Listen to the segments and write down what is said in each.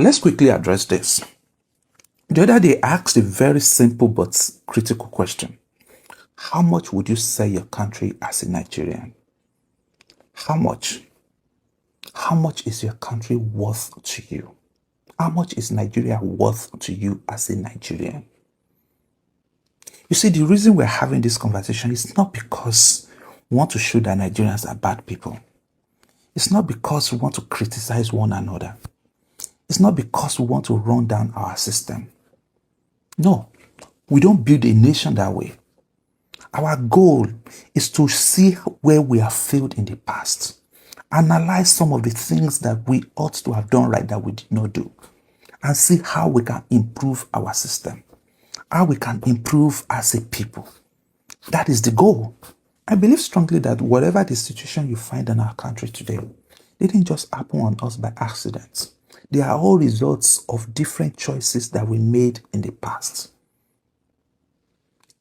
Let's quickly address this. The other day, I asked a very simple but critical question. How much would you sell your country as a Nigerian? How much? How much is your country worth to you? How much is Nigeria worth to you as a Nigerian? You see, the reason we're having this conversation is not because we want to show that Nigerians are bad people. It's not because we want to criticize one another. It's not because we want to run down our system. No, we don't build a nation that way. Our goal is to see where we have failed in the past, analyze some of the things that we ought to have done right that we did not do, and see how we can improve our system, how we can improve as a people. That is the goal. I believe strongly that whatever the situation you find in our country today, didn't just happen on us by accident. They are all results of different choices that we made in the past,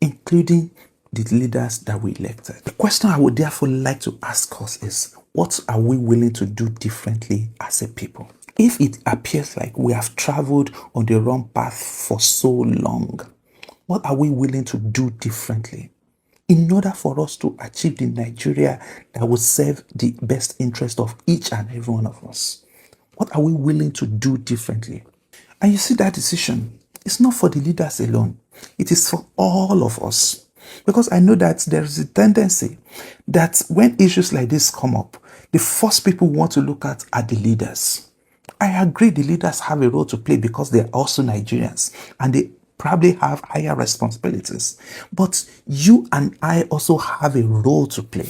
including the leaders that we elected. The question I would therefore like to ask us is, what are we willing to do differently as a people? If it appears like we have traveled on the wrong path for so long, what are we willing to do differently in order for us to achieve the Nigeria that will serve the best interest of each and every one of us? What are we willing to do differently? And you see, that decision is not for the leaders alone. It is for all of us. Because I know that there is a tendency that when issues like this come up, the first people want to look at are the leaders. I agree the leaders have a role to play because they are also Nigerians and they probably have higher responsibilities. But you and I also have a role to play.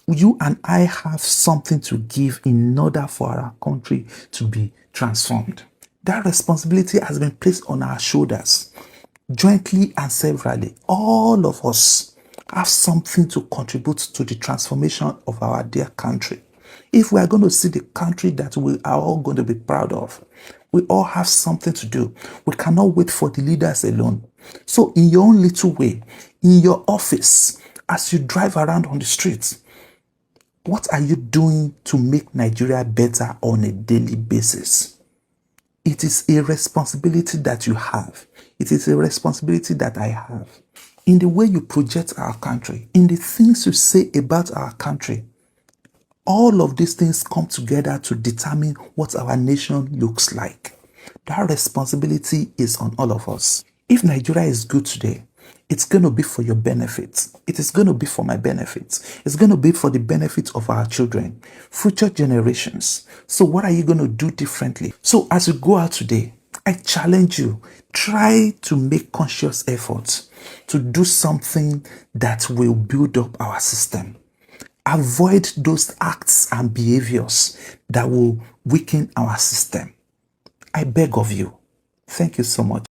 You and I have something to give in order for our country to be transformed. That responsibility has been placed on our shoulders, jointly and severally. All of us have something to contribute to the transformation of our dear country. If we are going to see the country that we are all going to be proud of, we all have something to do. We cannot wait for the leaders alone. So in your own little way, in your office, as you drive around on the streets, what are you doing to make Nigeria better on a daily basis? It is a responsibility that you have. It is a responsibility that I have. In the way you project our country, in the things you say about our country, all of these things come together to determine what our nation looks like. That responsibility is on all of us. If Nigeria is good today, it's going to be for your benefit. It is going to be for my benefit. It's going to be for the benefit of our children, future generations. So what are you going to do differently? So as you go out today, I challenge you, try to make conscious efforts to do something that will build up our system. Avoid those acts and behaviors that will weaken our system. I beg of you. Thank you so much.